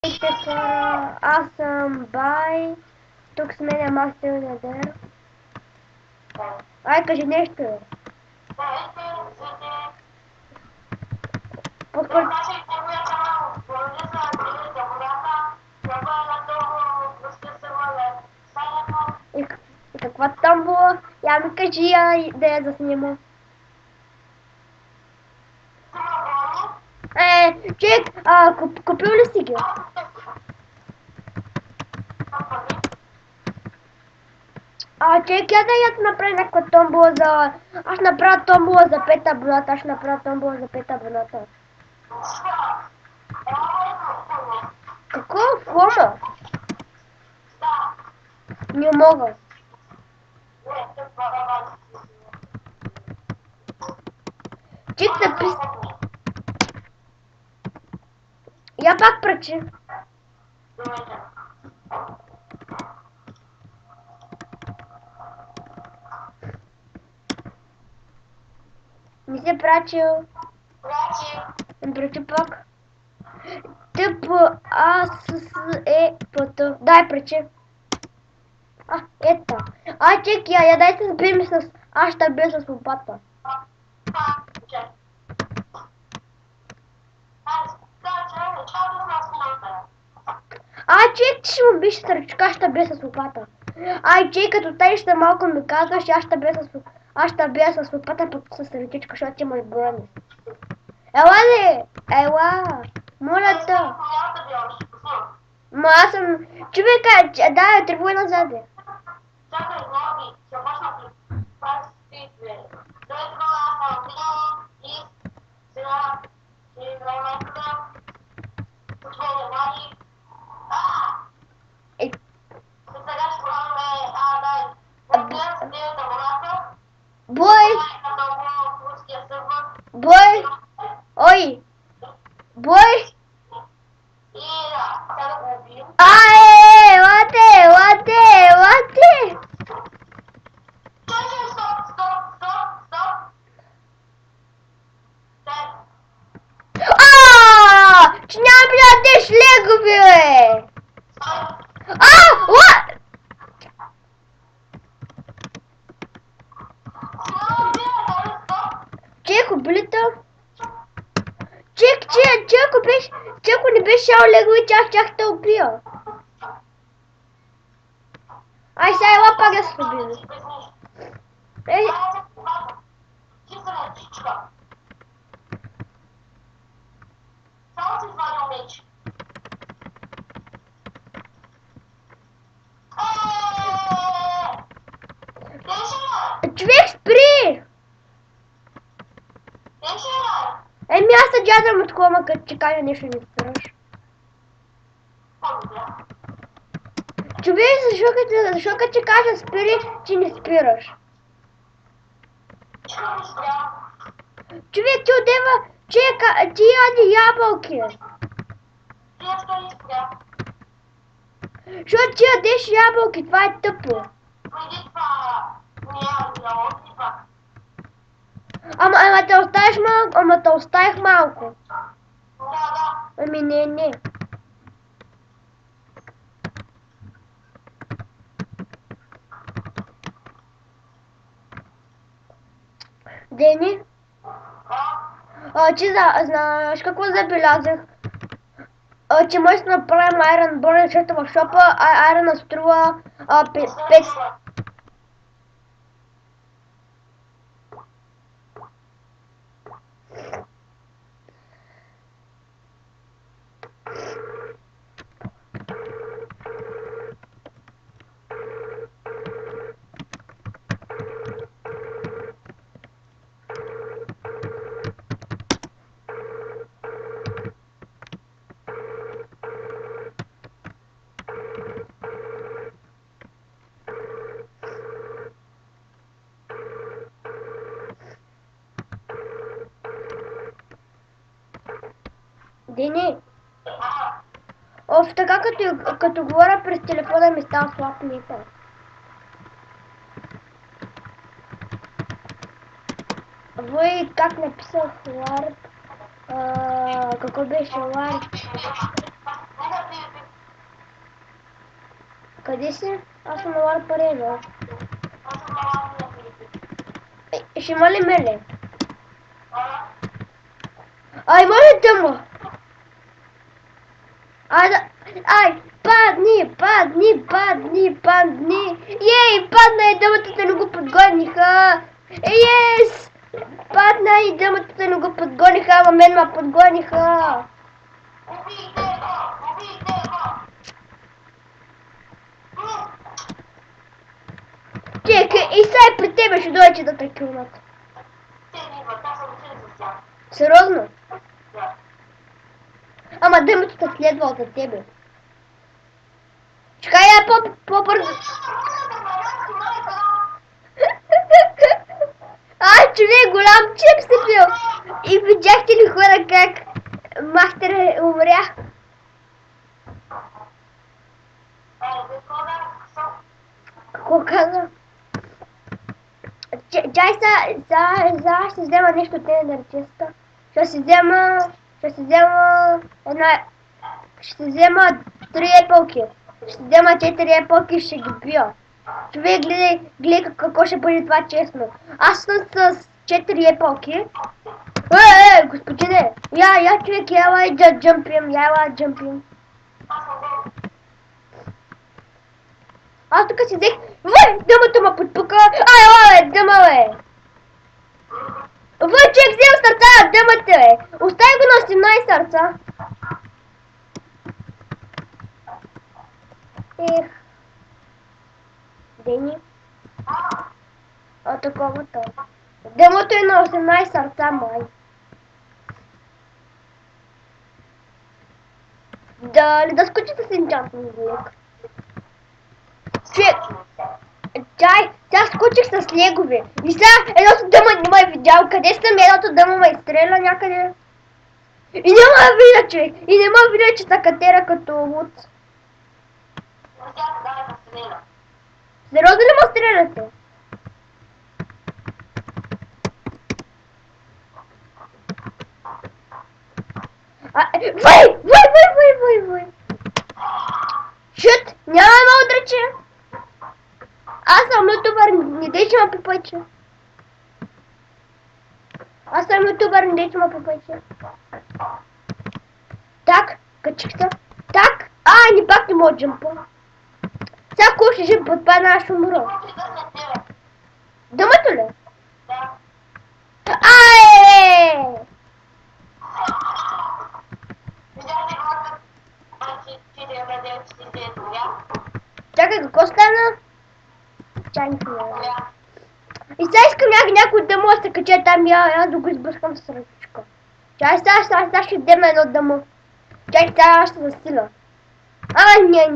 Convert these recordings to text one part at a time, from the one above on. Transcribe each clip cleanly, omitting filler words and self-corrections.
Здравейте хора, аз съм Бай, тук с мен е Мастер Надер. Ай, кажи нещо. По-скоро... И каква тамбула? Я ми кажи да я заснимам. Човек, купил ли си ги? Човек, я да направи някаква томбула за... Аз направя томбула за 5 абоната, аз направя томбула за 5 абоната. Какво? Фома? Не мога. Чик напис... Я пак прочи. Не се прачил. Прочи пак. Тъп А с Е П. Дай прочи. Ето. Чек, я дай се сбием с... Аз ще бия с лопата. Чек, ти ще му биш с ръчка, аз ще бия с лопата. Чек, като тай ще малко ми казваш, аз ще бия с лопата, пък с ръчичка, защото ти ме брони. Ела ли? Ела. Моля те. Ма аз съм... Човека, да, тръгвай назад. Чакай, нови, започна ти. Пак спи, бе. Той и сега ще играем някъде. Отвори, нали? Сега ще правим, дай. Отдел с девета моната. Бой! Бой! Ой! Бой! И сега да го убием. Лате! Чакай, стоп. Че няма да дадеш легови, бе! Чеко, билета? Чеко не беше шал легови, чак те убия. Сега ела пак да се убили. Ти се мечичка. Само си извадил меч. Човек, спри! Аз се джадрам от кома, като ти кажа нещо не спираш. Човек, защо като ти кажа спири, ти не спираш? Човек, ти отдева, ти яди ябълки. Защото ти ядеш ябълки, това е тъпо. Ама те оставих малко. Ами не. Дени? Че знаеш какво забелязах? Че може да направим Iron Burn, защото в шопа Iron струва 5. Дени? Така като говоря през телефона ми става слаб мипа. Вой как написах Ларк? Какво беше Ларк? Къде си? Аз съм на Лара Пареда. Ще има ли меле? Ай, може дъма! Ай, падни! Ей, падна и дъмата те не го подгониха! Ес! Падна и дъмата те не го подгониха, ама мен ма подгониха! Чекай, и сега при тебе ще дойде да те килнат. Сериозно? Ама дъмата следва за тебе. Чакай, я по-бързо. Човек, голям чип си пил. И видяхте ли хора как мастер умря? Какво каза? Чай сега ще взема нещо от тези нарчеста. Ще си взема 3 епълки. Ще взема 4 епълки и ще ги пия. Човек, гледай какво ще бъде това честно. Аз съм с 4 епълки. Господине! Я, човек, яла да джампим. Аз тук си взех... Дъмата ме подпука! Дъма, бе! Човек, взел сърца на дъмата, бе! Остави го на 18 сърца. Ех. Дени. Таковато. Дъмото е на 18 сърца, май. Да скочите с енчантен лек. Човек, сега скочих с легове. И сега едното дъма не ме е видял. Къде съм? Едното дъма ме изстреля някъде. И не ме видя, човек. И не ме видя, че са катера като луд. Сериозно ли ме стреляте? Вой! Шут! Няма ме отрече! Аз съм ютубър, не дей, че ме попъча. Так, качих се. Так! Не пак не мога джампа. Сега ако ще жим подпадна, аз ще умра. Дъмато ли? Чакай, какво стана? И сега искам някой дъмо да се кача там и аз да го избърскам с ръчичка. Чай, сега ще дема едно дъмо. Чай, сега ще засила. Не.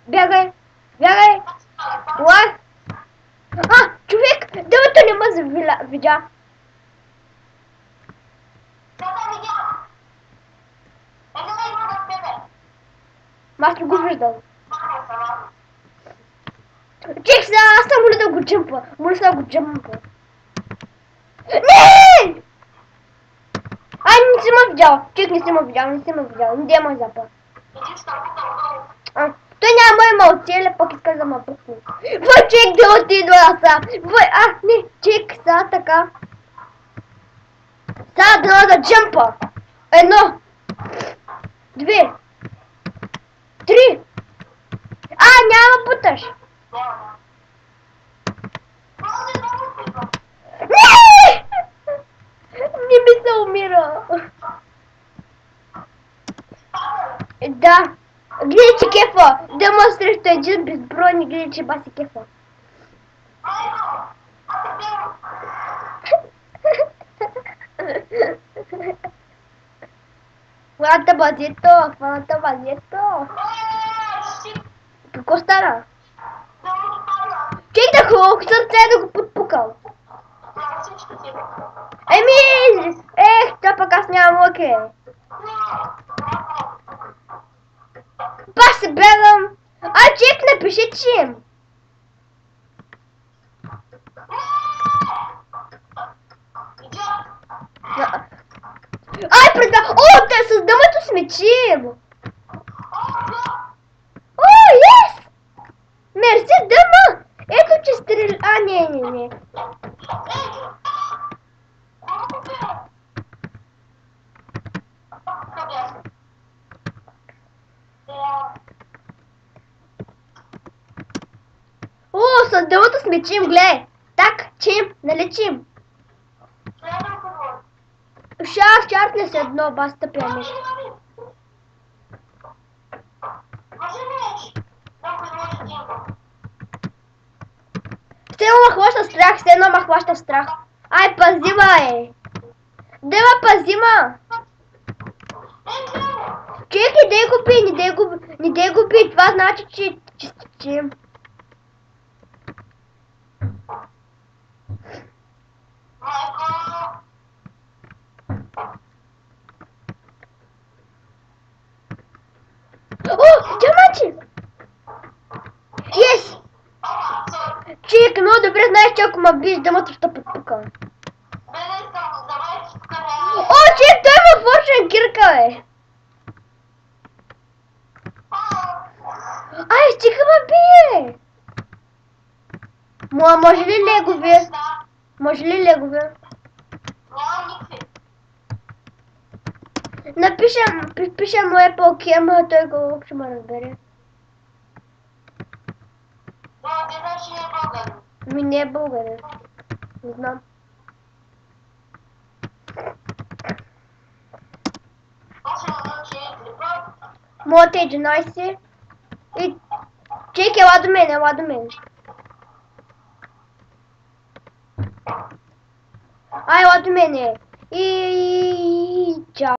Бягай. Лай. Човек, дъмото не ме видя. Аз не го виждам. Чек сега, аз съм моля да го джъмпа. Не! Не си ме видял. Чек, не си ме видял. Не ме запа. Той няма има оцеля, пък иска да ме пъкне. Чек, да отидва са. Не, чек, сега така. Сега да джъмпа. 1, 2, 3. Няма путаш. Не ми се умира. Да. Гледай, че кефа. Дъма срещу един безбройни, гледай, че баси кефа. Хваната базето. Какво стана? Чек да хубаво сърце да го подпукал. Това пък аз нямам лъке. Баш се бягам. Чек, напиши, че. С дъмато сме чим. Yes! Мерси, дъма! Ето, че стрел... А, не. О, с дълото сме чим, гледай! Так, чим, нали чим? Шах, чарпне се едно, баста пяме. Все едно ма хваща страх, все едно ма хваща страх. Ай, пази, бе! Дева, пази, ма! Чекай, не дей го пи, това значи, че чим. О, диаманти! Yes! Чик, много добре знаеш, че ако ма биеш, дъмата ще подпука. О, чик, той има форшен кирка, бе! Ай, стига ма бие! Може ли легове? Може ли легове? Пиша му Apple ама той го ще ме разбере. Ми не е българин. Не знам. Моят е 11. И... Чекай, ела до мен. Ай, ела до мене. И... Чао.